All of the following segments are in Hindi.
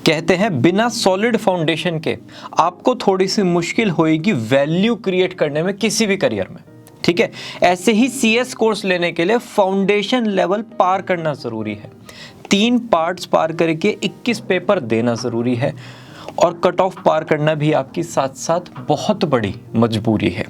कहते हैं बिना सॉलिड फाउंडेशन के आपको थोड़ी सी मुश्किल होएगी वैल्यू क्रिएट करने में किसी भी करियर में। ठीक है, ऐसे ही सीएस कोर्स लेने के लिए फाउंडेशन लेवल पार करना जरूरी है। 3 पार्ट्स पार करके 21 पेपर देना जरूरी है और कट ऑफ पार करना भी आपकी साथ साथ बहुत बड़ी मजबूरी है,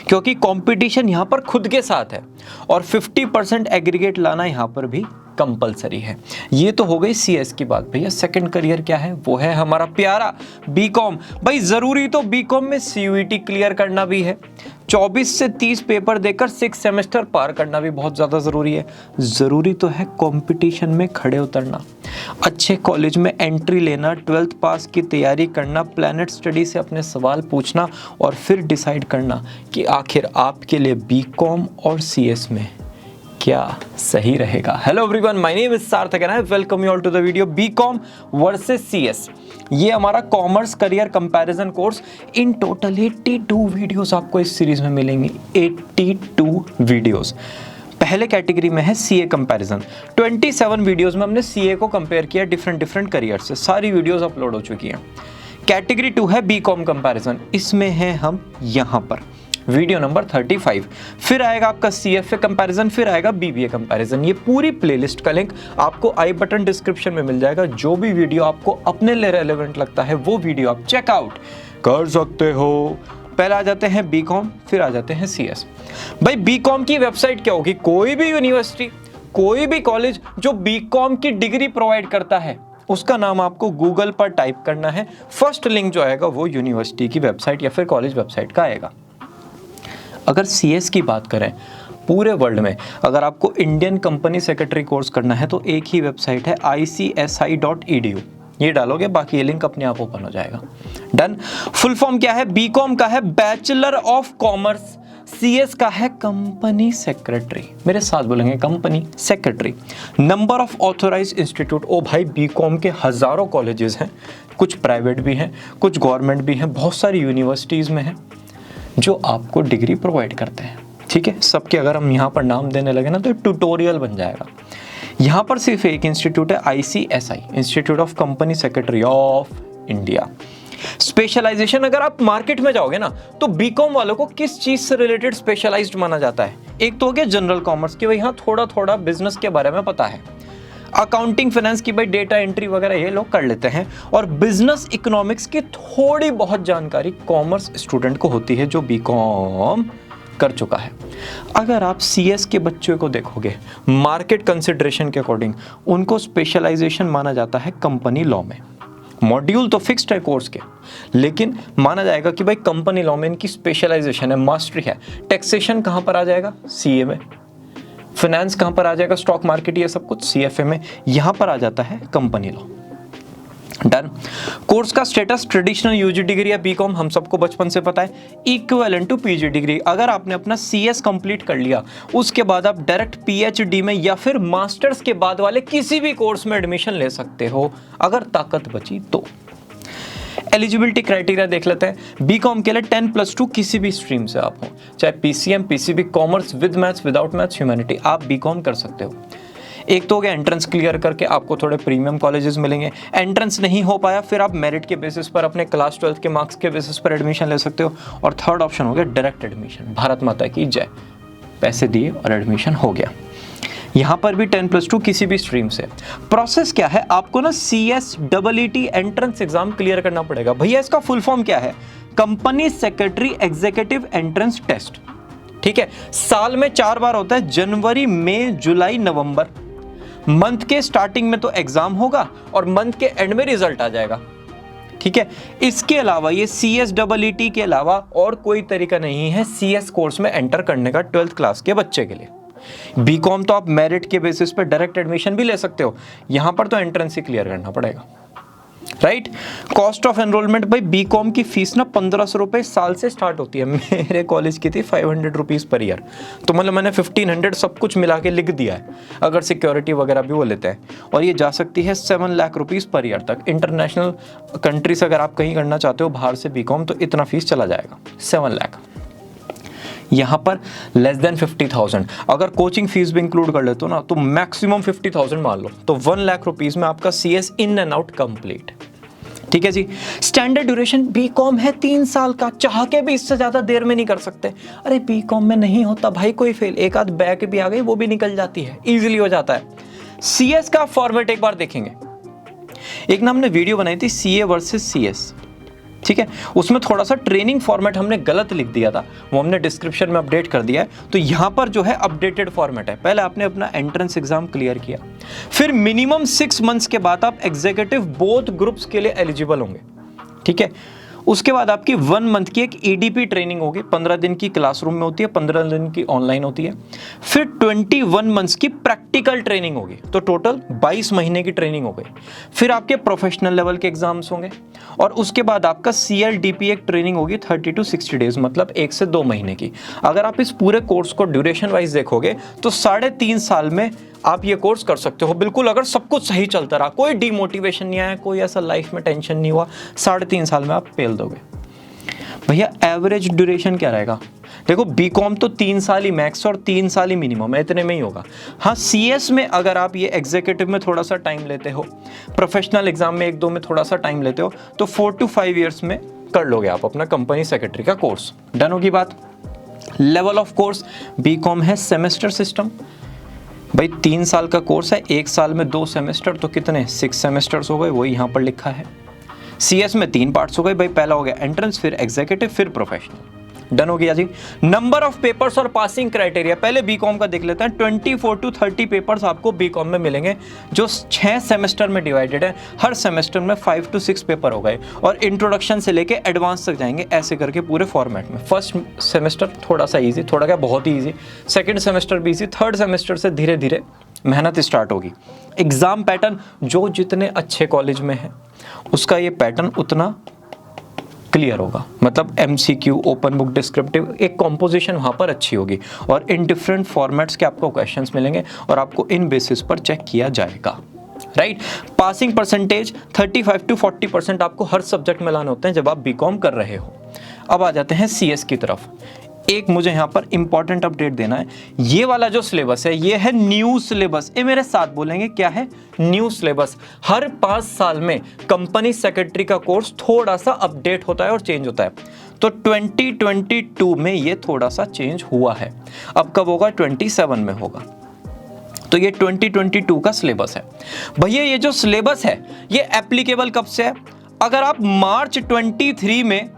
क्योंकि कंपटीशन यहाँ पर खुद के साथ है और 50% एग्रीगेट लाना यहाँ पर भी कंपलसरी है। ये तो हो गई सीएस की बात। भैया सेकंड करियर क्या है? वो है हमारा प्यारा बीकॉम। भाई जरूरी तो बीकॉम में सीयूईटी क्लियर करना भी है, 24 से 30 पेपर देकर 6 सेमेस्टर पार करना भी बहुत ज़्यादा ज़रूरी है। ज़रूरी तो है कंपटीशन में खड़े उतरना, अच्छे कॉलेज में एंट्री लेना, 12th पास की तैयारी करना, प्लैनेट स्टडी से अपने सवाल पूछना और फिर डिसाइड करना कि आखिर आपके लिए बीकॉम और सीएस में क्या सही रहेगा। Hello everyone, my name is Sarthak and I welcome you all to the video BCom versus CS. ये हमारा commerce career comparison course. In total 82 videos आपको इस सीरीज में मिलेंगी। 82 वीडियोस। पहले कैटेगरी में है सीए कंपैरिजन। 27 वीडियोस में हमने सीए को कंपेयर किया डिफरेंट करियर से। सारी वीडियोस अपलोड हो चुकी हैं। कैटेगरी 2 है बीकॉम कंपैरिजन। इसमें है हम यहाँ पर वीडियो नंबर 35। फिर आएगा आपका सीएफए कंपैरिजन, फिर आएगा बीबीए कंपैरिजन। ये पूरी प्लेलिस्ट का लिंक आपको आई बटन डिस्क्रिप्शन में मिल जाएगा। जो भी वीडियो आपको अपने लिए रेलेवेंट लगता है वो वीडियो आप चेकआउट कर सकते हो। पहले आ जाते हैं बीकॉम, फिर आ जाते हैं सीएस। भाई बीकॉम की वेबसाइट क्या होगी? कोई भी यूनिवर्सिटी, कोई भी कॉलेज जो बीकॉम की डिग्री प्रोवाइड करता है उसका नाम आपको गूगल पर टाइप करना है। फर्स्ट लिंक जो आएगा वो यूनिवर्सिटी की वेबसाइट या फिर कॉलेज वेबसाइट का आएगा। अगर सीएस की बात करें पूरे वर्ल्ड में, अगर आपको इंडियन कंपनी सेक्रेटरी कोर्स करना है तो एक ही वेबसाइट है icsi.edu। ये डालोगे, बाकी ये लिंक अपने आप ओपन हो जाएगा। डन। फुल फॉर्म क्या है? बीकॉम का है बैचलर ऑफ कॉमर्स, सीएस का है कंपनी सेक्रेटरी। मेरे साथ बोलेंगे company secretary. Number of authorised institute. ओ भाई, बीकॉम के हजारों कॉलेजेस हैं, कुछ प्राइवेट भी हैं, कुछ गवर्नमेंट भी हैं, बहुत सारी यूनिवर्सिटीज में हैं जो आपको डिग्री प्रोवाइड करते हैं। ठीक है, सबके अगर हम यहाँ पर नाम देने लगे ना तो ट्यूटोरियल बन जाएगा। यहाँ पर सिर्फ एक इंस्टीट्यूट है ICSI, institute of company secretary of India. Specialisation, अगर आप मार्केट में जाओगे ना तो बीकॉम वालों को किस चीज से रिलेटेड स्पेशलाइज्ड माना जाता है? एक तो हो गया जनरल कॉमर्स की, भाई यहाँ थोड़ा बिजनेस के बारे में पता है। अकाउंटिंग फाइनेंस की भाई डेटा एंट्री वगैरह ये लोग कर लेते हैं। और बिजनेस इकोनॉमिक्स की थोड़ी बहुत जानकारी कॉमर्स स्टूडेंट को होती है जो बीकॉम कर चुका है। अगर आप सीएस के बच्चों को देखोगे मार्केट कंसिडरेशन के अकॉर्डिंग उनको स्पेशलाइजेशन माना जाता है कंपनी लॉ में। मॉड्यूल तो फिक्स्ड है कोर्स के, लेकिन माना जाएगा कि भाई कंपनी लॉ में इनकी स्पेशलाइजेशन है, मास्टरी है। टैक्सेशन कहां पर आ जाएगा? सीए में। फाइनेंस कहां पर आ जाएगा? स्टॉक मार्केट, ये सब कुछ सीएफए में। यहां पर आ जाता है कंपनी लॉ। डन। कोर्स का स्टेटस ट्रेडिशनल यूजी डिग्री या बीकॉम, हम सबको बचपन से पता है, इक्विवेलेंट टू पीजी डिग्री। अगर आपने अपना सीएस कंप्लीट कर लिया उसके बाद आप डायरेक्ट पीएचडी में या फिर मास्टर्स के बाद वाले किसी भी कोर्स में एडमिशन ले सकते हो अगर ताकत बची तो। एलिजिबिलिटी क्राइटेरिया देख लेते हैं। बीकॉम के लिए 10+2 किसी भी स्ट्रीम से आप हो, चाहे PCM, PCB, commerce, with maths, without maths, humanity, आप बीकॉम कर सकते हो। एक तो हो गया एंट्रेंस क्लियर करके आपको थोड़े प्रीमियम कॉलेजेस मिलेंगे। एंट्रेंस नहीं हो पाया फिर आप मेरिट के बेसिस पर, अपने क्लास 12 के मार्क्स के बेसिस पर एडमिशन ले सकते हो। और थर्ड ऑप्शन हो गया डायरेक्ट एडमिशन। भारत माता की जय, पैसे दिए और एडमिशन हो गया। यहाँ पर भी 10+2 किसी भी स्ट्रीम से। प्रोसेस क्या है? आपको ना CSEET एंट्रेंस एग्जाम क्लियर करना पड़ेगा। भैया इसका फुल फॉर्म क्या है? Company secretary executive entrance test. ठीक है, साल में 4 बार होता है, जनवरी, मई, जुलाई, नवंबर। मंथ के स्टार्टिंग में तो एग्जाम होगा और मंथ के एंड में रिजल्ट आ जाएगा। ठीक है, इसके अलावा ये CSEET के अलावा और कोई तरीका नहीं है सीएस कोर्स में एंटर करने का 12th क्लास के बच्चे के लिए। बीकॉम तो आप मेरिट के बेसिस पे डायरेक्ट एडमिशन भी ले सकते हो, यहां पर तो एंट्रेंस ही क्लियर करना पड़ेगा। राइट। कॉस्ट ऑफ एनरोलमेंट, भाई बीकॉम की फीस ना 1500 रुपए साल से स्टार्ट होती है। मेरे कॉलेज की थी 500 रुपीज पर ईयर, तो मतलब मैंने 1500 सब कुछ मिला के लिख दिया है, अगर सिक्योरिटी वगैरह भी वो लेते हैं। और ये जा सकती है 7 लाख रुपीज पर ईयर तक। इंटरनेशनल कंट्री से अगर आप कहीं करना चाहते हो बाहर से बीकॉम, तो इतना फीस चला जाएगा 7 लाख। यहाँ पर लेस देन 50,000। अगर कोचिंग फीस भी इंक्लूड कर लेते हो ना तो मैक्सिमम 50,000 मान लो, तो 1 लाख रुपीज में आपका CS in and out complete. ठीक है जी। स्टैंडर्ड ड्यूरेशन बीकॉम है 3 साल का, चाह के भी इससे ज्यादा देर में नहीं कर सकते। अरे बीकॉम में नहीं होता भाई कोई फेल, एक आध बैक भी आ गई वो भी निकल जाती है, इजीली हो जाता है। सीएस का फॉर्मेट एक बार देखेंगे, एक ना हमने वीडियो बनाई थी सीए वर्सेस सीएस, ठीक है, उसमें थोड़ा सा ट्रेनिंग फॉर्मेट हमने गलत लिख दिया था, वो हमने डिस्क्रिप्शन में अपडेट कर दिया है। तो यहां पर जो है अपडेटेड फॉर्मेट है। पहले आपने अपना एंट्रेंस एग्जाम क्लियर किया, फिर मिनिमम 6 मंथ्स के बाद आप एग्जीक्यूटिव बोथ ग्रुप्स के लिए एलिजिबल होंगे, ठीक है। उसके बाद आपकी 1 मंथ की एक ईडीपी ट्रेनिंग होगी, 15 दिन की क्लासरूम में होती है, 15 दिन की ऑनलाइन होती है। फिर 21 मंथ्स की प्रैक्टिकल ट्रेनिंग होगी, तो टोटल 22 महीने की ट्रेनिंग हो गई। फिर आपके प्रोफेशनल लेवल के एग्जाम्स होंगे और उसके बाद आपका CLDP एक ट्रेनिंग होगी 30 to 60 डेज, मतलब 1 से 2 महीने की। अगर आप इस पूरे कोर्स को ड्यूरेशन वाइज देखोगे तो 3.5 साल में आप ये कोर्स कर सकते हो बिल्कुल, अगर सब कुछ सही चलता रहा, कोई डिमोटिवेशन नहीं आया, कोई ऐसा लाइफ में टेंशन नहीं हुआ, 3.5 साल में आप फेल दोगे। भैया एवरेज ड्यूरेशन क्या रहेगा? देखो बीकॉम तो 3 साल ही मैक्स और 3 साल ही मिनिमम है, इतने में ही होगा। हाँ CS में अगर आप ये एग्जीक्यूटिव में थोड़ा सा टाइम लेते हो, प्रोफेशनल एग्जाम में 1-2 में थोड़ा सा टाइम लेते हो, तो 4 to 5 ईयर्स में कर लोगे आप अपना कंपनी सेक्रेटरी का कोर्स। डन होगी बात। लेवल ऑफ कोर्स, बीकॉम है सेमेस्टर सिस्टम, भाई 3 साल का कोर्स है, 1 साल में 2 सेमेस्टर, तो कितने 6 सेमेस्टर्स हो गए, वही यहाँ पर लिखा है। CS में 3 पार्ट्स हो गए भाई, पहला हो गया एंट्रेंस, फिर एग्जीक्यूटिव, फिर प्रोफेशनल। डन हो गया जी। नंबर ऑफ पेपर्स और पासिंग क्राइटेरिया, पहले बीकॉम का देख लेते हैं। 24 to 30 पेपर्स आपको बीकॉम में मिलेंगे, जो 6 सेमेस्टर में डिवाइडेड है। हर सेमेस्टर में 5 to 6 पेपर हो गए और इंट्रोडक्शन से लेके एडवांस तक जाएंगे, ऐसे करके पूरे फॉर्मेट में। फर्स्ट सेमेस्टर थोड़ा सा ईजी, थोड़ा क्या बहुत ही ईजी, सेकेंड सेमेस्टर भी ईजी, थर्ड सेमेस्टर से धीरे धीरे मेहनत स्टार्ट होगी। एग्जाम पैटर्न, जो जितने अच्छे कॉलेज में है उसका ये पैटर्न उतना क्लियर होगा, मतलब MCQ, ओपन बुक, डिस्क्रिप्टिव, एक कॉम्पोजिशन वहाँ पर अच्छी होगी और इन डिफरेंट फॉर्मेट्स के आपको क्वेश्चंस मिलेंगे और आपको इन बेसिस पर चेक किया जाएगा, राइट। पासिंग परसेंटेज 35 to 40% आपको हर सब्जेक्ट में लाने होते हैं जब आप बीकॉम कर रहे हो। अब आ जाते हैं CS की तरफ। एक मुझे यहाँ पर इंपॉर्टेंट अपडेट देना है, ये वाला जो सिलेबस है ये है न्यू सिलेबस। ये मेरे साथ बोलेंगे क्या है? New syllabus. हर 5 साल में कंपनी सेक्रेटरी का कोर्स थोड़ा सा अपडेट होता है और चेंज होता है, तो 2022 में ये थोड़ा सा चेंज हुआ है। अब कब होगा? 27 में होगा। तो ये 2022 का सिलेबस है। भैया ये जो सिलेबस है ये एप्लीकेबल कब से है? अगर आप मार्च 23 में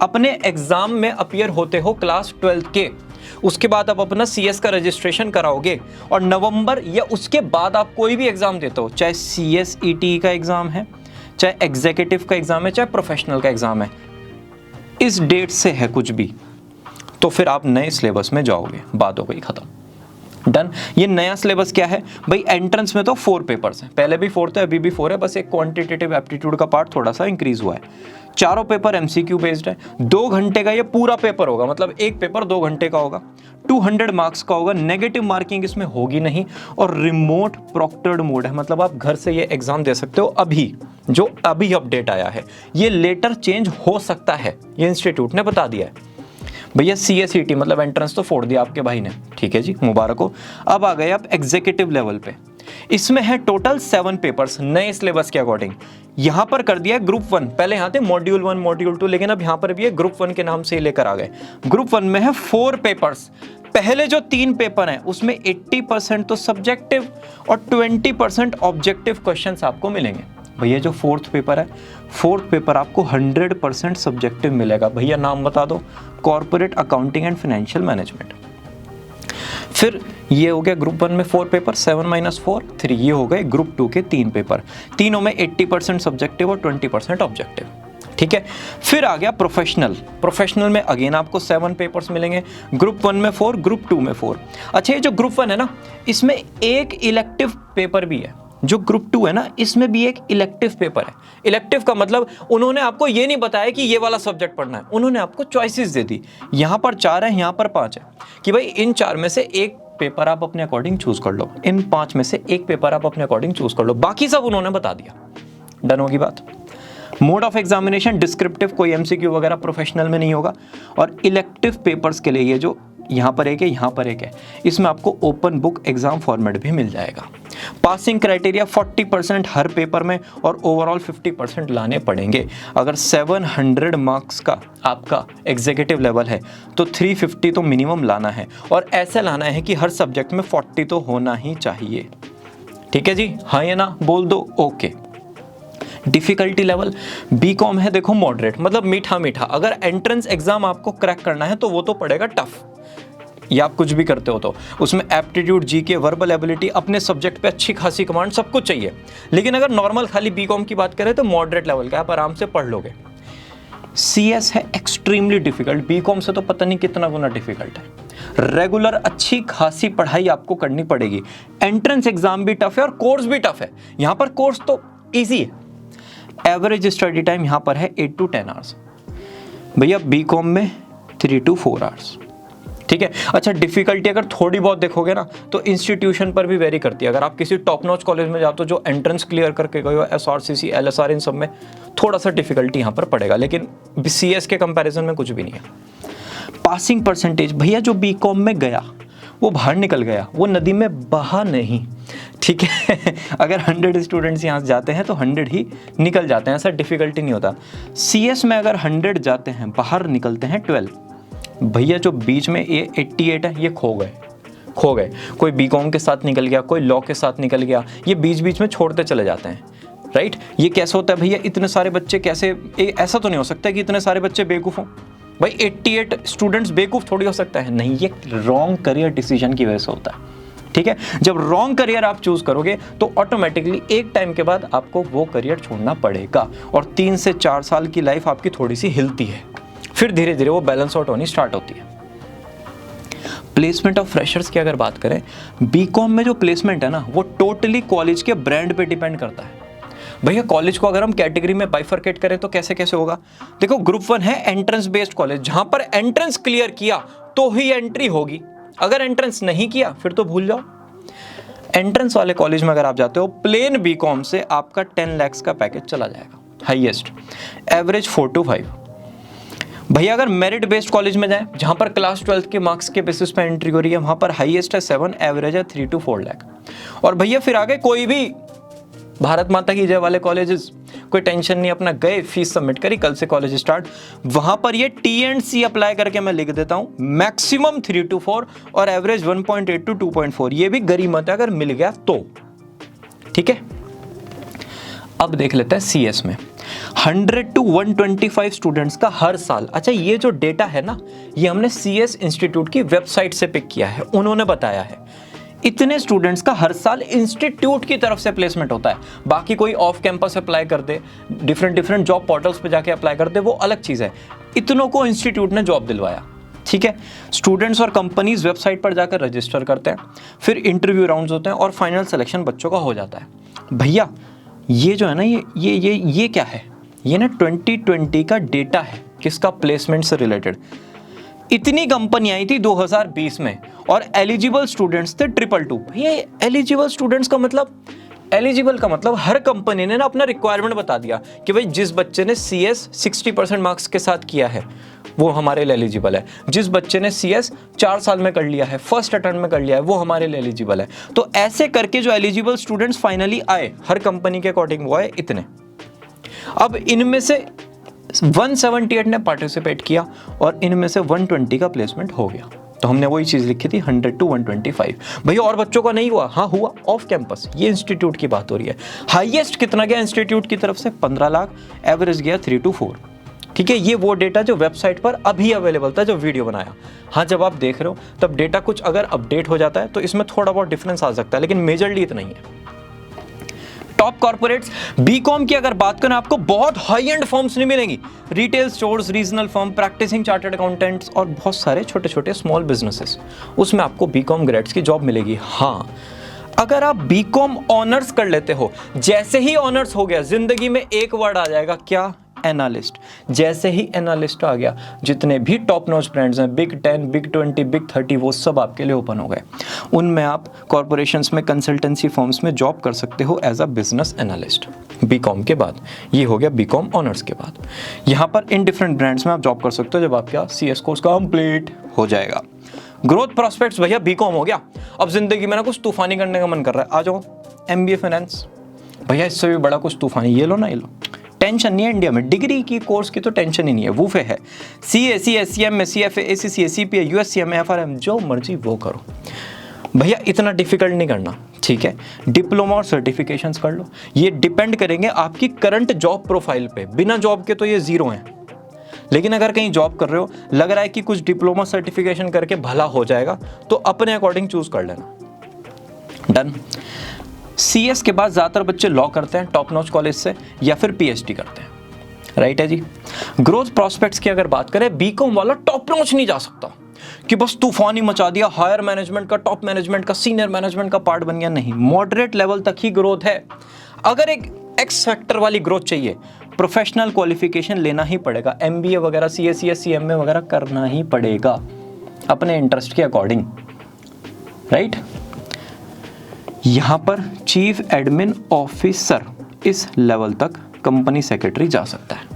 अपने एग्जाम में अपीयर होते हो क्लास 12 के, उसके बाद आप अपना CS का रजिस्ट्रेशन कराओगे और नवंबर या उसके बाद आप कोई भी एग्जाम देते हो, चाहे CSET का एग्जाम है, चाहे एग्जीक्यूटिव का एग्जाम है, चाहे प्रोफेशनल का एग्जाम है, इस डेट से है कुछ भी, तो फिर आप नए सिलेबस में जाओगे, बात हो गई खत्म। डन। ये नया सिलेबस क्या है भाई? एंट्रेंस में तो 4 पेपर्स हैं, पहले भी 4 थे, अभी भी 4 है, बस एक क्वांटिटेटिव एप्टीट्यूड का पार्ट थोड़ा सा इंक्रीज हुआ है। 4 पेपर MCQ बेस्ड है, 2 घंटे का ये पूरा पेपर होगा, मतलब एक पेपर 2 घंटे का होगा, 200 मार्क्स का होगा, नेगेटिव मार्किंग इसमें होगी नहीं और रिमोट प्रोक्टर्ड मोड है, मतलब आप घर से ये एग्जाम दे सकते हो। अभी जो अभी अपडेट आया है, ये लेटर चेंज हो सकता है, ये इंस्टीट्यूट ने बता दिया है। भैया CSET मतलब एंट्रेंस तो फोड़ दिया आपके भाई ने, ठीक है जी, मुबारक हो। अब आ गए आप एग्जीक्यूटिव लेवल पे, इसमें है टोटल 7 पेपर्स नए सिलेबस के अकॉर्डिंग। यहां पर कर दिया ग्रुप 1, पहले यहां थे मॉड्यूल 1 मॉड्यूल 2, लेकिन अब यहां पर भी है ग्रुप 1 के नाम से ही लेकर आ गए। ग्रुप 1 में है 4 पेपर्स। पहले जो 3 पेपर हैं उसमें 80% तो सब्जेक्टिव और 20% ऑब्जेक्टिव क्वेश्चंस आपको मिलेंगे। भैया जो 4th पेपर है, 4th पेपर आपको 100% सब्जेक्टिव मिलेगा। भैया नाम बता दो, corporate accounting and financial management. फिर ये हो गया ग्रुप 1 में 4 पेपर, 7 - 4 3, ये हो गए ग्रुप 2 के 3 पेपर, तीनों में 80% सब्जेक्टिव और 20% ऑब्जेक्टिव, ठीक है। फिर आ गया प्रोफेशनल में अगेन आपको 7 पेपर्स मिलेंगे, ग्रुप 1 में 4, ग्रुप 2 में 4। अच्छा, ये जो ग्रुप 1 है ना, इसमें एक इलेक्टिव पेपर भी है। जो ग्रुप 2 है ना, इसमें भी एक इलेक्टिव पेपर है। इलेक्टिव का मतलब उन्होंने आपको ये नहीं बताया कि ये वाला सब्जेक्ट पढ़ना है, उन्होंने आपको चॉइसेस दे दी। यहाँ पर 4 है, यहाँ पर 5 है, कि भाई इन 4 में से एक पेपर आप अपने अकॉर्डिंग चूज कर लो, इन 5 में से एक पेपर आप अपने अकॉर्डिंग चूज कर लो, बाकी सब उन्होंने बता दिया। डन होगी बात। मोड ऑफ एग्जामिनेशन डिस्क्रिप्टिव, कोई MCQ वगैरह प्रोफेशनल में नहीं होगा। और इलेक्टिव पेपर्स के लिए ये जो यहाँ पर एक है, यहाँ पर एक है, इसमें आपको ओपन बुक एग्जाम फॉर्मेट भी मिल जाएगा। पासिंग क्राइटेरिया 40% हर पेपर में और ओवरऑल 50% लाने पड़ेंगे। अगर 700 मार्क्स का आपका एग्जीक्यूटिव लेवल है तो 350 तो मिनिमम लाना है, और ऐसे लाना है कि हर सब्जेक्ट में 40 तो होना ही चाहिए। ठीक है जी, हाँ या ना बोल दो। ओके। डिफिकल्टी लेवल बीकॉम है देखो मॉडरेट, मतलब मीठा मीठा। अगर एंट्रेंस एग्जाम आपको क्रैक करना है तो वो तो पड़ेगा टफ, या आप कुछ भी करते हो तो उसमें एप्टीट्यूड, जीके, वर्बल एबिलिटी, अपने सब्जेक्ट पे अच्छी खासी कमांड, सब कुछ चाहिए। लेकिन अगर नॉर्मल खाली बीकॉम की बात करें तो मॉडरेट लेवल का, आप आराम से पढ़ लोगे। सीएस है एक्सट्रीमली डिफिकल्ट, बीकॉम से तो पता नहीं कितना गुना डिफिकल्ट है। रेगुलर अच्छी खासी पढ़ाई आपको करनी पड़ेगी। एंट्रेंस एग्जाम भी टफ है और कोर्स भी टफ है। यहां पर कोर्स तो ईजी है। एवरेज स्टडी टाइम यहां पर है 8 to 10 आवर्स भैया, बीकॉम में 3 to 4 आवर्स। ठीक है। अच्छा, डिफिकल्टी अगर थोड़ी बहुत देखोगे ना तो इंस्टीट्यूशन पर भी वेरी करती है। अगर आप किसी टॉप नॉच कॉलेज में जाते हो जो एंट्रेंस क्लियर करके गए हो, एसआरसीसी, एलएसआर, इन सब में थोड़ा सा डिफिकल्टी यहाँ पर पड़ेगा, लेकिन सीएस के कंपैरिजन में कुछ भी नहीं है। पासिंग परसेंटेज भैया, जो बीकॉम में गया वो बाहर निकल गया, वो नदी में बहा नहीं। ठीक है। अगर 100 स्टूडेंट्स यहाँ से जाते हैं तो 100 ही निकल जाते हैं, ऐसा डिफिकल्टी नहीं होता। सीएस में अगर 100 जाते हैं, बाहर निकलते हैं 12। भैया जो बीच में ये 88 है, ये खो गए। कोई बीकॉम के साथ निकल गया, कोई लॉ के साथ निकल गया, ये बीच बीच में छोड़ते चले जाते हैं। राइट। ये कैसे होता है भैया, इतने सारे बच्चे कैसे, ऐसा तो नहीं हो सकता कि इतने सारे बच्चे बेवकूफ़ हों। भाई 88 स्टूडेंट्स बेवकूफ़ थोड़ी हो सकता है, नहीं, ये रॉन्ग करियर डिसीजन की वजह से होता है। ठीक है। जब रॉन्ग करियर आप चूज करोगे तो ऑटोमेटिकली एक टाइम के बाद आपको वो करियर छोड़ना पड़ेगा, और 3 से 4 साल की लाइफ आपकी थोड़ी सी हिलती है, फिर धीरे धीरे वो बैलेंस आउट होनी स्टार्ट होती है। प्लेसमेंट ऑफ फ्रेशर्स की अगर बात करें, बीकॉम में जो प्लेसमेंट है ना वो टोटली कॉलेज के ब्रांड पे डिपेंड करता है। भैया कॉलेज को अगर हम कैटेगरी में बाइफरकेट करें तो कैसे कैसे होगा, देखो ग्रुप 1 है एंट्रेंस बेस्ड कॉलेज, जहां पर एंट्रेंस क्लियर किया तो ही एंट्री होगी, अगर एंट्रेंस नहीं किया फिर तो भूल जाओ। एंट्रेंस वाले कॉलेज में अगर आप जाते हो, प्लेन बीकॉम से आपका 10 लाख का पैकेज चला जाएगा हाईएस्ट, एवरेज 4 to 5। भैया अगर मेरिट बेस्ड कॉलेज में जाए, जहां पर क्लास 12 के मार्क्स के बेसिस पे एंट्री हो रही है, वहां पर हाईएस्ट है 7, एवरेज है 3 to 4 लाख। और भैया फिर आगे कोई भी भारत माता की जय वाले कॉलेजेस, कोई टेंशन नहीं, अपना गए फीस सबमिट करी, कल से कॉलेज स्टार्ट, वहां पर ये T&C अप्लाई करके मैं लिख देता हूं, मैक्सिमम 3 to 4 और एवरेज 1.8 to 2.4। ये भी गरीमत है अगर मिल गया तो। ठीक है। अब देख लेते हैं सीएस में 100 to 125 स्टूडेंट्स का हर साल। अच्छा, ये जो डेटा है ना, ये हमने सीएस इंस्टीट्यूट की वेबसाइट से पिक किया है, उन्होंने बताया है। इतने स्टूडेंट्स का हर साल इंस्टीट्यूट की तरफ से प्लेसमेंट होता है। बाकी कोई ऑफ कैंपस अप्लाई कर दे, डिफरेंट जॉब पोर्टल्स पे जाके अप्लाई कर दे, वो अलग चीज़ है। इतनों को इंस्टीट्यूट ने जॉब दिलवाया। ठीक है। स्टूडेंट्स और कंपनीज वेबसाइट पर जाकर रजिस्टर करते हैं, फिर इंटरव्यू राउंड्स होते हैं और फाइनल सिलेक्शन बच्चों का हो जाता है। भैया ये जो है ना, ये क्या है, ये ना 2020 का डेटा है, किसका, प्लेसमेंट से रिलेटेड। इतनी कंपनी आई थी 2020 में और एलिजिबल स्टूडेंट्स थे 222। भैया एलिजिबल स्टूडेंट्स का मतलब, एलिजिबल का मतलब हर कंपनी ने ना अपना रिक्वायरमेंट बता दिया कि भाई जिस बच्चे ने सीएस 60% मार्क्स के साथ किया है वो हमारे लिए एलिजिबल है, जिस बच्चे ने सीएस 4 साल में कर लिया है, फर्स्ट अटेम्प्ट में कर लिया है, वो हमारे लिए एलिजिबल है। तो ऐसे करके जो एलिजिबल स्टूडेंट्स फाइनली आए, हर कंपनी के अकॉर्डिंग वो आए इतने। अब इनमें से 178 ने पार्टिसिपेट किया और इनमें से 120 का प्लेसमेंट हो गया। तो हमने वही चीज लिखी थी 100 to 125। भैया और बच्चों का नहीं हुआ, हाँ हुआ, ऑफ कैंपस। ये इंस्टीट्यूट की बात हो रही है। हाईएस्ट कितना गया इंस्टीट्यूट की तरफ से, 15 लाख, एवरेज गया 3 to 4। ठीक है। ये वो डेटा जो वेबसाइट पर अभी अवेलेबल था, जो वीडियो बनाया। हाँ, जब आप देख रहे हो तब डेटा कुछ अगर अपडेट हो जाता है तो इसमें थोड़ा बहुत डिफरेंस आ सकता है, लेकिन मेजरली इतना ही है। टॉप कॉर्पोरेट्स, बीकॉम की अगर बात करें, आपको बहुत हाई एंड फर्म्स नहीं मिलेंगी। Retail stores, regional firm, practising chartered accountants और बहुत सारे छोटे छोटे स्मॉल बिजनेसेस, उसमें आपको बीकॉम ग्रेड्स की जॉब मिलेगी। हाँ, अगर आप बीकॉम ऑनर्स कर लेते हो, जैसे ही ऑनर्स हो गया जिंदगी में एक वर्ड आ जाएगा, क्या, एनालिस्ट। जैसे ही एनालिस्ट आ गया, जितने भी टॉप नॉच ब्रांड्स हैं, बिग 10, बिग 20, बिग 30, वो सब आपके लिए ओपन हो गए। उनमें आप कॉर्पोरेशंस में, कंसल्टेंसी फर्म्स में जॉब कर सकते हो as a business analyst BCom के बाद। ये हो गया बीकॉम ऑनर्स के बाद। यहाँ पर इन डिफरेंट ब्रांड्स में आप जॉब कर सकते हो जब आपका सीएस कोर्स कंप्लीट हो जाएगा। ग्रोथ प्रॉस्पेक्ट्स, भैया बीकॉम हो गया, अब जिंदगी में ना कुछ तूफानी करने का मन कर रहा है, आ जाओ MBA फाइनेंस, भैया इससे भी बड़ा कुछ तूफानी, ये लो ना, ये लो, टेंशन नहीं है इंडिया में, डिग्री की कोर्स की तो टेंशन ही नहीं है, वूफे है, CA, SCM, CFA, ACCA, CPA, USCM, FRM, जो मर्जी वो करो भैया, इतना डिफिकल्ट नहीं करना, ठीक है। डिप्लोमा और सर्टिफिकेशंस कर लो, ये डिपेंड करेंगे आपकी करंट जॉब प्रोफाइल पे, बिना जॉब के तो ये जीरो हैं, लेकिन अगर कहीं जॉब कर रहे हो, लग रहा है कि कुछ डिप्लोमा सर्टिफिकेशन करके भला हो जाएगा, तो अपने अकॉर्डिंग चूज कर लेना। डन। CS के बाद ज़्यादातर बच्चे लॉ करते हैं टॉप नॉच कॉलेज से, या फिर PhD करते हैं, राइट है जी। ग्रोथ प्रोस्पेक्ट्स की अगर बात करें, बीकॉम वाला टॉप नॉच नहीं जा सकता कि बस तूफान ही मचा दिया, हायर मैनेजमेंट का, टॉप मैनेजमेंट का, सीनियर मैनेजमेंट का पार्ट बन गया, नहीं, मॉडरेट लेवल तक ही ग्रोथ है। अगर एक एक्स फैक्टर वाली ग्रोथ चाहिए, प्रोफेशनल क्वालिफिकेशन लेना ही पड़ेगा, MBA वगैरह, CA, CS, CMA वगैरह करना ही पड़ेगा अपने इंटरेस्ट के अकॉर्डिंग, राइट। यहां पर चीफ एडमिन ऑफिसर इस लेवल तक कंपनी सेक्रेटरी जा सकता है।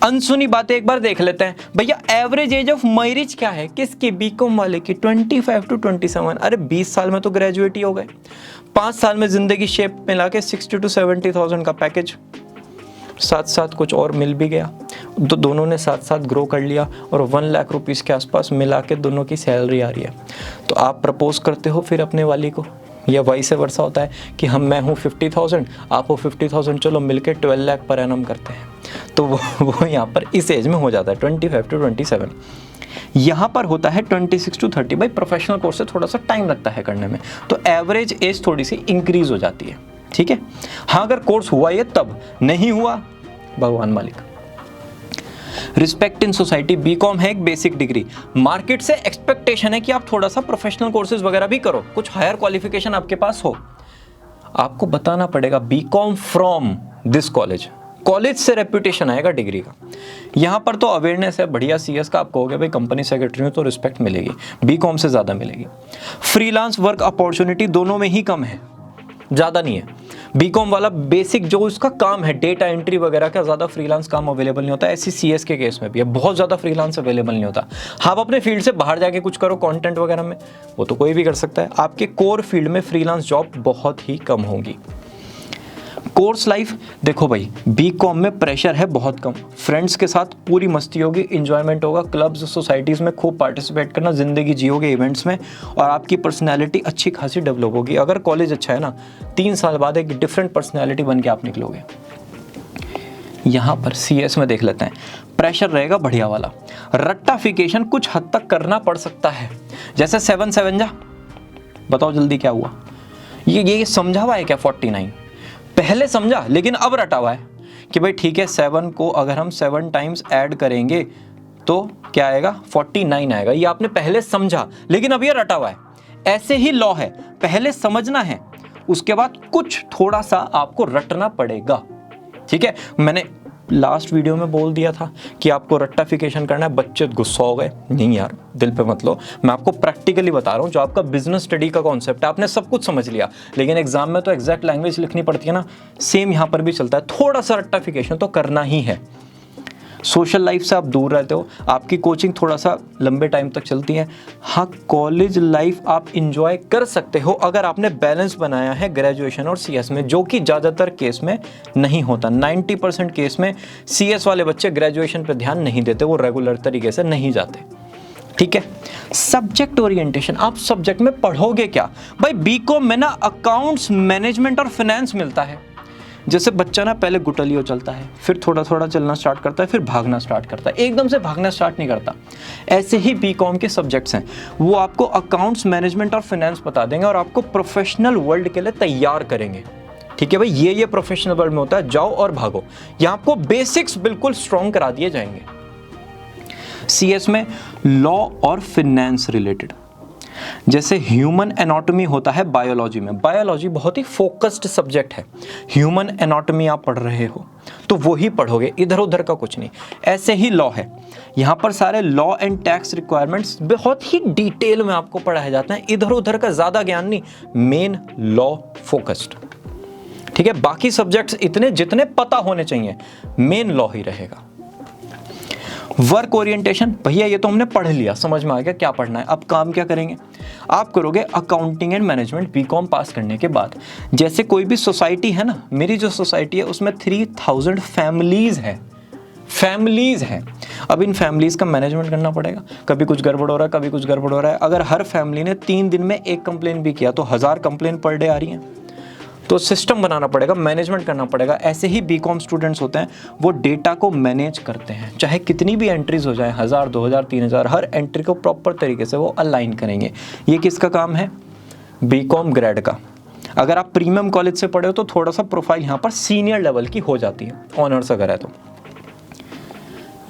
अनसुनी बातें एक बार देख लेते हैं भैया, एवरेज एज ऑफ मैरिज क्या है किसकी, बीकॉम वाले की 25 to 27। अरे 20 साल में तो ग्रेजुएट ही हो गए, 5 साल में जिंदगी शेप मिला के 60 to 70,000 का पैकेज, साथ साथ कुछ और मिल भी गया, तो दोनों ने साथ साथ ग्रो कर लिया, और 1 लाख रुपीस के आसपास मिला के दोनों की सैलरी आ रही है। तो आप प्रपोज करते हो फिर अपने वाली को, या वाइस वर्सा होता है कि मैं हूँ 50,000, आप हो 50,000, चलो मिलके 12 लाख पर एनम करते हैं, तो वो यहाँ पर इस एज में हो जाता है 25 to 27। यहाँ पर होता है 26 to 30। भाई प्रोफेशनल कोर्स से थोड़ा सा टाइम लगता है करने में, तो एवरेज एज थोड़ी सी इंक्रीज हो जाती है, ठीक है। हाँ, अगर कोर्स हुआ ये तब, नहीं हुआ भगवान मालिक। रिस्पेक्ट इन सोसाइटी, बीकॉम है एक बेसिक डिग्री, मार्केट से एक्सपेक्टेशन है कि आप थोड़ा सा प्रोफेशनल कोर्सेज वगैरह भी करो, कुछ हायर क्वालिफिकेशन आपके पास हो, आपको बताना पड़ेगा BCom from this college, college से रेपुटेशन आएगा डिग्री का। यहाँ पर तो अवेयरनेस है बढ़िया, CS का आप कहोगे भाई कंपनी सेक्रेटरी में तो रिस्पेक्ट मिलेगी, बीकॉम से ज़्यादा मिलेगी। फ्रीलांस वर्क अपॉर्चुनिटी दोनों में ही कम है, ज़्यादा नहीं है। बीकॉम वाला बेसिक जो उसका काम है, डेटा एंट्री वगैरह का, ज़्यादा फ्रीलांस काम अवेलेबल नहीं होता। ऐसी CS के केस में भी है, बहुत ज़्यादा फ्रीलांस अवेलेबल नहीं होता। हाँ, आप अपने फील्ड से बाहर जाके कुछ करो कंटेंट वगैरह में, वो तो कोई भी कर सकता है, आपके कोर फील्ड में फ्रीलांस जॉब बहुत ही कम होंगी। कोर्स लाइफ देखो भाई, बीकॉम में प्रेशर है बहुत कम, फ्रेंड्स के साथ पूरी मस्ती होगी, इंजॉयमेंट होगा, क्लब्स सोसाइटीज़ में खूब पार्टिसिपेट करना, ज़िंदगी जियोगे इवेंट्स में, और आपकी पर्सनैलिटी अच्छी खासी डेवलप होगी। अगर कॉलेज अच्छा है ना, 3 साल बाद एक डिफरेंट पर्सनैलिटी बन के आप निकलोगे। यहाँ पर CS में देख लेते हैं, प्रेशर रहेगा बढ़िया वाला, रट्टाफिकेशन कुछ हद तक करना पड़ सकता है, जैसे 7 जा, बताओ जल्दी क्या हुआ, ये समझा हुआ है क्या 49, पहले समझा लेकिन अब रटा हुआ है कि भाई ठीक है 7 को अगर हम 7 टाइम्स ऐड करेंगे तो क्या आएगा, 49 आएगा, ये आपने पहले समझा लेकिन अब ये रटा हुआ है। ऐसे ही लॉ है, पहले समझना है, उसके बाद कुछ थोड़ा सा आपको रटना पड़ेगा, ठीक है। मैंने लास्ट वीडियो में बोल दिया था कि आपको रट्टाफिकेशन करना है, बच्चे गुस्सा हो गए, नहीं यार दिल पे मत लो, मैं आपको प्रैक्टिकली बता रहा हूँ, जो आपका बिजनेस स्टडी का कॉन्सेप्ट है आपने सब कुछ समझ लिया, लेकिन एग्जाम में तो एग्जैक्ट लैंग्वेज लिखनी पड़ती है ना, सेम यहाँ पर भी चलता है, थोड़ा सा रट्टाफिकेशन तो करना ही है। सोशल लाइफ से आप दूर रहते हो, आपकी कोचिंग थोड़ा सा लंबे टाइम तक चलती है। हाँ, कॉलेज लाइफ आप इंजॉय कर सकते हो अगर आपने बैलेंस बनाया है ग्रेजुएशन और CS में, जो कि ज़्यादातर केस में नहीं होता। 90% केस में CS वाले बच्चे ग्रेजुएशन पे ध्यान नहीं देते, वो रेगुलर तरीके से नहीं जाते, ठीक है। सब्जेक्ट ओरिएंटेशन, आप सब्जेक्ट में पढ़ोगे क्या भाई, बीकॉम में ना अकाउंट्स, मैनेजमेंट और फाइनेंस मिलता है। जैसे बच्चा ना पहले गुटलियो चलता है, फिर थोड़ा थोड़ा चलना स्टार्ट करता है, फिर भागना स्टार्ट करता है, एकदम से भागना स्टार्ट नहीं करता। ऐसे ही बीकॉम के सब्जेक्ट्स हैं, वो आपको अकाउंट्स, मैनेजमेंट और फाइनेंस बता देंगे और आपको प्रोफेशनल वर्ल्ड के लिए तैयार करेंगे, ठीक है भाई। ये प्रोफेशनल वर्ल्ड में होता है, जाओ और भागो, यहाँ आपको बेसिक्स बिल्कुल स्ट्रॉन्ग करा दिए जाएंगे। CS में लॉ और फाइनेंस रिलेटेड, जैसे ह्यूमन एनाटॉमी होता है बायोलॉजी में, बायोलॉजी बहुत ही फोकस्ड सब्जेक्ट है, ह्यूमन एनाटॉमी आप पढ़ रहे हो तो वो ही पढ़ोगे, इधर उधर का कुछ नहीं। ऐसे ही लॉ है, यहाँ पर सारे लॉ एंड टैक्स रिक्वायरमेंट्स बहुत ही डिटेल में आपको पढ़ाए जाते हैं, इधर उधर का ज़्यादा ज्ञान नहीं, मेन लॉ फोकस्ड, ठीक है। बाकी सब्जेक्ट्स इतने जितने पता होने चाहिए, मेन लॉ ही रहेगा। वर्क ओरिएंटेशन, भैया ये तो हमने पढ़ लिया, समझ में आ गया क्या पढ़ना है। अब काम क्या करेंगे, आप करोगे accounting and management BCom pass करने के बाद। जैसे कोई भी सोसाइटी है ना, मेरी जो सोसाइटी है उसमें 3000 फैमिलीज हैं। अब इन फैमिलीज का मैनेजमेंट करना पड़ेगा, कभी कुछ गड़बड़ हो रहा है, कभी कुछ गड़बड़ हो रहा है। अगर हर फैमिली ने 3 दिन में 1 कंप्लेन भी किया तो 1000 कंप्लेन पर डे आ रही हैं। तो सिस्टम बनाना पड़ेगा, मैनेजमेंट करना पड़ेगा। ऐसे ही बीकॉम स्टूडेंट्स होते हैं, वो डेटा को मैनेज करते हैं, चाहे कितनी भी एंट्रीज हो जाए, 1000 2000 3000, हर एंट्री को प्रॉपर तरीके से वो अलाइन करेंगे। ये किसका काम है, बीकॉम ग्रेड का। अगर आप प्रीमियम कॉलेज से पढ़े हो तो थोड़ा सा प्रोफाइल यहाँ पर सीनियर लेवल की हो जाती है, ऑनर्स अगर है तो।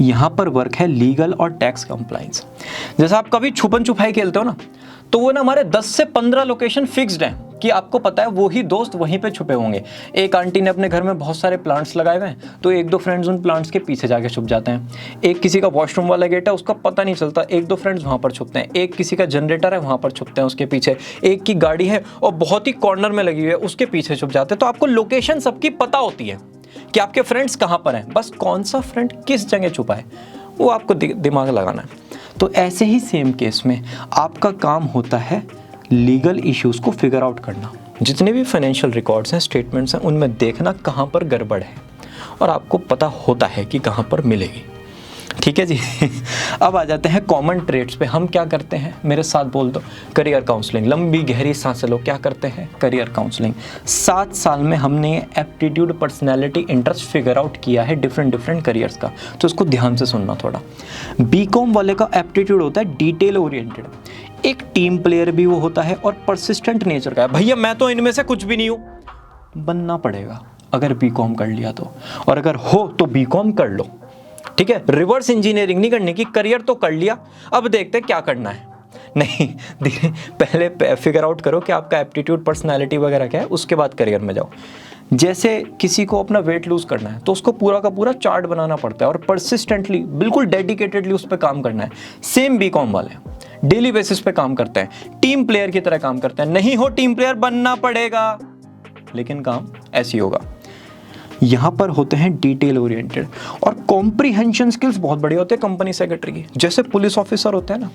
यहाँ पर वर्क है लीगल और टैक्स कंप्लाइंस। जैसे आप कभी छुपन छुपाई खेलते हो ना, तो वो ना हमारे 10 से 15 लोकेशन फिक्स्ड हैं कि आपको पता है वो ही दोस्त वहीं पे छुपे होंगे। एक आंटी ने अपने घर में बहुत सारे प्लांट्स लगाए हुए हैं, तो 1-2 फ्रेंड्स उन प्लांट्स के पीछे जाके छुप जाते हैं। एक किसी का वॉशरूम वाला गेट है, उसका पता नहीं चलता, 1-2 फ्रेंड्स वहाँ पर छुपते हैं। एक किसी का जनरेटर है, वहाँ पर छुपते हैं उसके पीछे। एक की गाड़ी है और बहुत ही कॉर्नर में लगी हुई है, उसके पीछे छुप जाते हैं। तो आपको लोकेशन सबकी पता होती है कि आपके फ्रेंड्स कहाँ पर हैं, बस कौन सा फ्रेंड किस जगह छुपा है वो आपको दिमाग लगाना है। तो ऐसे ही सेम केस में आपका काम होता है लीगल इश्यूज को फिगर आउट करना। जितने भी फाइनेंशियल रिकॉर्ड्स हैं, स्टेटमेंट्स हैं, उनमें देखना कहाँ पर गड़बड़ है, और आपको पता होता है कि कहाँ पर मिलेगी। ठीक है जी। अब आ जाते हैं कॉमन ट्रेड्स पे। हम क्या करते हैं, मेरे साथ बोल दो, करियर काउंसलिंग। लंबी गहरी सांसें लो, क्या करते हैं, करियर काउंसलिंग। 7 साल में हमने aptitude, personality, interest figure out किया है डिफरेंट करियर्स का। तो इसको ध्यान से सुनना थोड़ा। बीकॉम वाले का एप्टीट्यूड होता है डिटेल ओरिएंटेड, एक टीम प्लेयर भी वो होता है, और परसिस्टेंट नेचर का है। भैया मैं तो इनमें से कुछ भी नहीं हूँ, बनना पड़ेगा अगर बीकॉम कर लिया तो, और अगर हो तो बीकॉम कर लो। ठीक है, रिवर्स इंजीनियरिंग नहीं करने की, करियर तो कर लिया, अब देखते हैं क्या करना है। नहीं, पहले फिगर आउट करो कि आपका एप्टीट्यूड, पर्सनालिटी वगैरह क्या है, उसके बाद करियर में जाओ। जैसे किसी को अपना वेट लूज करना है तो उसको पूरा का पूरा चार्ट बनाना पड़ता है और परसिस्टेंटली, बिल्कुल डेडिकेटेडली उस पर काम करना है। सेम बीकॉम वाले डेली बेसिस पे काम करते हैं, टीम प्लेयर की तरह काम करते हैं। नहीं हो टीम प्लेयर, बनना पड़ेगा, लेकिन काम ऐसी होगा। यहाँ पर होते हैं डिटेल ओरिएंटेड, और कॉम्प्रीहेंशन स्किल्स बहुत बड़ी होते हैं कंपनी सेक्रेटरी की। जैसे पुलिस ऑफिसर होते हैं ना,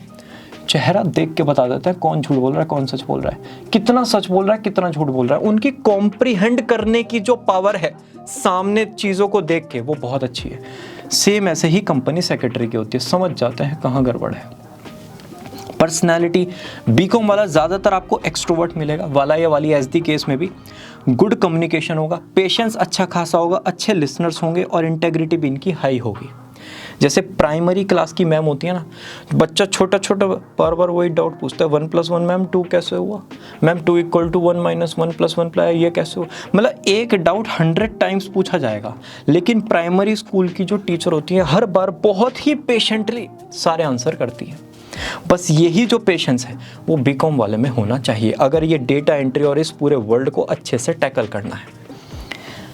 चेहरा देख के बता देते हैं कौन झूठ बोल रहा है, कौन सच बोल रहा है, कितना सच बोल रहा है, कितना झूठ बोल रहा है। उनकी कॉम्प्रीहेंड करने की जो पावर है सामने चीज़ों को देख के, वो बहुत अच्छी है। सेम ऐसे ही कंपनी सेक्रेटरी की होती है, समझ जाते हैं कहाँ गड़बड़ है। पर्सनैलिटी, बीकॉम वाला ज़्यादातर आपको एक्सट्रोवर्ट मिलेगा, वाला या वाली एस दी केस में भी। गुड कम्युनिकेशन होगा, पेशेंस अच्छा खासा होगा, अच्छे लिसनर्स होंगे, और इंटेग्रिटी भी इनकी हाई होगी। जैसे प्राइमरी क्लास की मैम होती है ना, बच्चा छोटा छोटा बार बार वही डाउट पूछता है, 1 + 1 मैम 2 कैसे हुआ, मैम 2 = 1 - 1 + 1 ये कैसे हुआ। मतलब एक डाउट 100 टाइम्स पूछा जाएगा, लेकिन प्राइमरी स्कूल की जो टीचर होती है हर बार बहुत ही पेशेंटली सारे आंसर करती है। बस यही जो पेशेंस है वो बीकॉम वाले में होना चाहिए, अगर ये डेटा एंट्री और इस पूरे वर्ल्ड को अच्छे से टैकल करना है।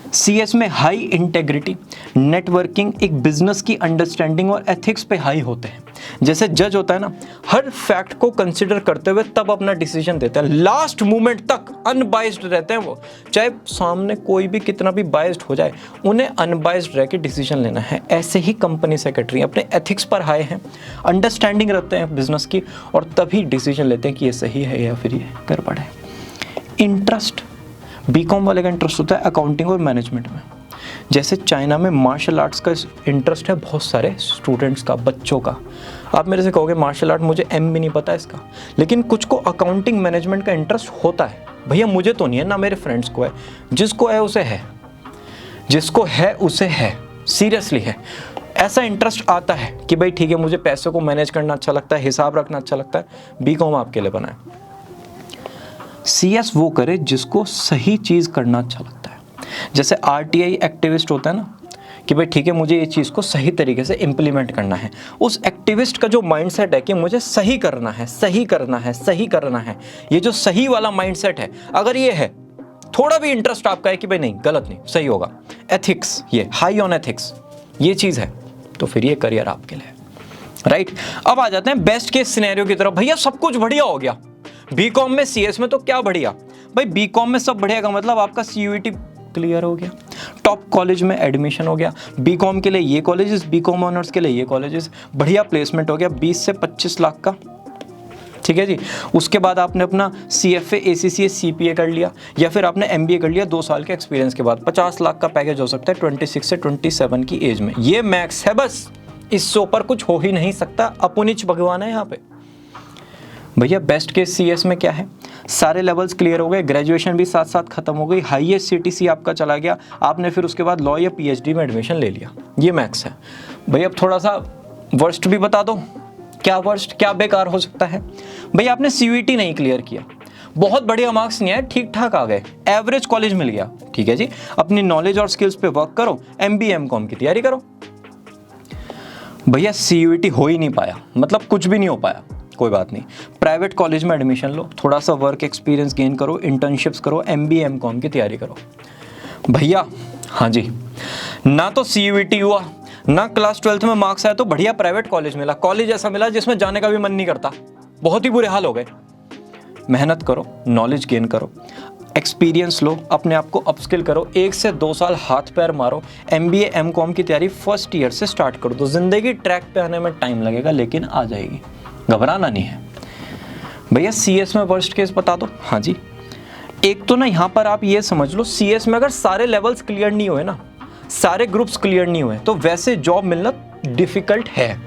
सीएस में हाई इंटेग्रिटी, नेटवर्किंग, एक बिजनेस की अंडरस्टैंडिंग और एथिक्स पे हाई होते हैं। जैसे जज होता है ना, हर फैक्ट को कंसिडर करते हुए तब अपना डिसीजन देते हैं, लास्ट मोमेंट तक अनबाइस्ड रहते हैं वो। चाहे सामने कोई भी कितना भी बाइस्ड हो जाए, उन्हें अनबाइस्ड रह के डिसीजन लेना है। ऐसे ही कंपनी सेक्रेटरी अपने एथिक्स पर हाई हैं, अंडरस्टैंडिंग रखते हैं बिजनेस की, और तभी डिसीजन लेते हैं कि ये सही है या फिर ये गड़बड़ है। इंटरेस्ट, बीकॉम वाले का इंटरेस्ट होता है अकाउंटिंग और मैनेजमेंट में। जैसे चाइना में मार्शल आर्ट्स का इंटरेस्ट है बहुत सारे स्टूडेंट्स का, बच्चों का। आप मेरे से कहोगे मार्शल आर्ट, मुझे एम भी नहीं पता इसका, लेकिन कुछ को अकाउंटिंग मैनेजमेंट का इंटरेस्ट होता है। भैया मुझे तो नहीं है, ना मेरे फ्रेंड्स को है, जिसको है उसे है, जिसको है उसे है, सीरियसली है। ऐसा इंटरेस्ट आता है कि भाई ठीक है, मुझे पैसों को मैनेज करना अच्छा लगता है, हिसाब रखना अच्छा लगता है, बीकॉम आपके लिए बना है। सीएस वो करे जिसको सही चीज़ करना अच्छा लगता है। जैसे आरटीआई एक्टिविस्ट होता है ना, कि भाई ठीक है, मुझे ये चीज़ को सही तरीके से इम्प्लीमेंट करना है। उस एक्टिविस्ट का जो माइंडसेट है कि मुझे सही करना है, सही करना है, सही करना है, ये जो सही वाला माइंडसेट है, अगर ये है, थोड़ा भी इंटरेस्ट आपका है कि भाई नहीं, गलत नहीं, सही होगा, एथिक्स, ये हाई ऑन एथिक्स, ये चीज़ है, तो फिर ये करियर आपके लिए, राइट। अब आ जाते हैं बेस्ट केस सिनेरियो की तरफ। भैया सब कुछ बढ़िया हो गया, बीकॉम में, सीएस में तो क्या बढ़िया। भाई बीकॉम में सब बढ़िया का मतलब आपका सीयूईटी क्लियर हो गया, टॉप कॉलेज में एडमिशन हो गया, बीकॉम के लिए ये कॉलेजेस, बीकॉम ऑनर्स के लिए ये कॉलेजेस, बढ़िया प्लेसमेंट हो गया 20 से 25 लाख का, ठीक है जी। उसके बाद आपने अपना CFA ACCA CPA कर लिया या फिर आपने MBA कर लिया 2 साल के एक्सपीरियंस के बाद, 50 लाख का पैकेज हो सकता है 26 से 27 की एज में। ये मैक्स है बस, इससे ऊपर कुछ हो ही नहीं सकता। अपुनिच भगवान है यहाँ पे भैया। बेस्ट केस CS में क्या है, सारे लेवल्स क्लियर हो गए, ग्रेजुएशन भी साथ साथ खत्म हो गई, हाईएस्ट CTC आपका चला गया, आपने फिर उसके बाद लॉ या PhD में एडमिशन ले लिया। ये मैक्स है भैया। अब थोड़ा सा वर्स्ट भी बता दो, क्या वर्स्ट क्या बेकार हो सकता है भैया। आपने CUET नहीं क्लियर किया, बहुत बढ़िया मार्क्स नहीं आए, ठीक ठाक आ गए, एवरेज कॉलेज मिल गया, ठीक है जी। अपनी नॉलेज और स्किल्स पे वर्क करो, MBA MCOM की तैयारी करो। भैया CUET हो ही नहीं पाया, मतलब कुछ भी नहीं हो पाया, कोई बात नहीं, प्राइवेट कॉलेज में एडमिशन लो, थोड़ा सा वर्क एक्सपीरियंस गेन करो, इंटर्नशिप्स करो, MBA MCOM की तैयारी करो भैया। हाँ जी, ना तो CUET हुआ, ना क्लास 12th में मार्क्स आया, तो बढ़िया प्राइवेट कॉलेज मिला, कॉलेज ऐसा मिला जिसमें जाने का भी मन नहीं करता, बहुत ही बुरे हाल हो गए। मेहनत करो, नॉलेज गेन करो, एक्सपीरियंस लो, अपने आप को अपस्किल करो, 1 से 2 साल हाथ पैर मारो, MBA MCOM की तैयारी फर्स्ट ईयर से स्टार्ट कर दो। जिंदगी ट्रैक पे आने में टाइम लगेगा लेकिन आ जाएगी, घबराना नहीं है भैया। CS में वर्स्ट केस बता दो। हाँ जी, एक तो ना यहाँ पर आप ये समझ लो, CS में अगर सारे लेवल्स क्लियर नहीं हुए ना, सारे ग्रुप्स क्लियर नहीं हुए, तो वैसे जॉब मिलना डिफिकल्ट है,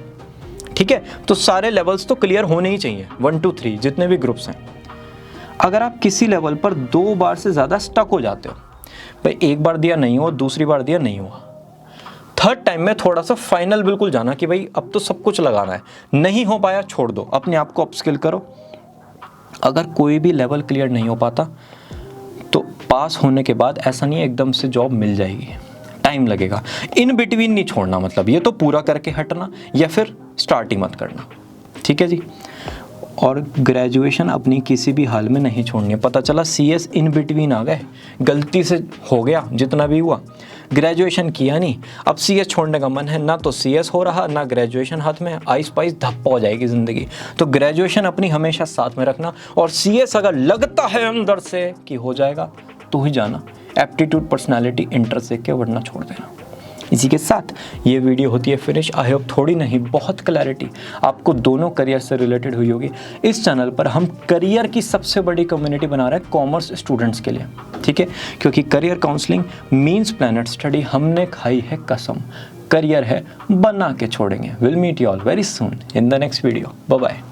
ठीक है। तो सारे लेवल्स तो क्लियर होने ही चाहिए, 1 2 3 जितने भी ग्रुप्स हैं। अगर आप किसी लेवल पर 2 बार से ज़्यादा स्टक हो जाते हो, भाई एक बार दिया नहीं हुआ, दूसरी बार दिया नहीं हुआ, थर्ड टाइम में थोड़ा सा फाइनल बिल्कुल जाना कि भाई अब तो सब कुछ लगाना है, नहीं हो पाया छोड़ दो, अपने आप को अपस्किल करो। अगर कोई भी लेवल क्लियर नहीं हो पाता तो पास होने के बाद ऐसा नहीं है एकदम से जॉब मिल जाएगी, टाइम लगेगा। इन बिटवीन नहीं छोड़ना, मतलब ये तो पूरा करके हटना या फिर स्टार्ट ही मत करना, ठीक है जी। और ग्रेजुएशन अपनी किसी भी हाल में नहीं छोड़नी है। पता चला CS इन बिटवीन आ गए, गलती से हो गया, जितना भी हुआ, ग्रेजुएशन किया नहीं, अब CS छोड़ने का मन है, ना तो CS हो रहा ना ग्रेजुएशन हाथ में, आइस पाइस धप्प हो जाएगी ज़िंदगी। तो ग्रेजुएशन अपनी हमेशा साथ में रखना, और CS अगर लगता है अंदर से कि हो जाएगा तो ही जाना, एप्टीट्यूड पर्सनैलिटी इंटरेस्ट देख के, वरना छोड़ देना। इसी के साथ ये वीडियो होती है फिनिश। आई होप थोड़ी नहीं बहुत क्लैरिटी आपको दोनों करियर से रिलेटेड हुई होगी। इस चैनल पर हम करियर की सबसे बड़ी कम्युनिटी बना रहे हैं कॉमर्स स्टूडेंट्स के लिए, ठीक है, क्योंकि career counselling means planet study हमने खाई है कसम, करियर है बना के छोड़ेंगे। Will meet you all very soon in the next video. Bye bye.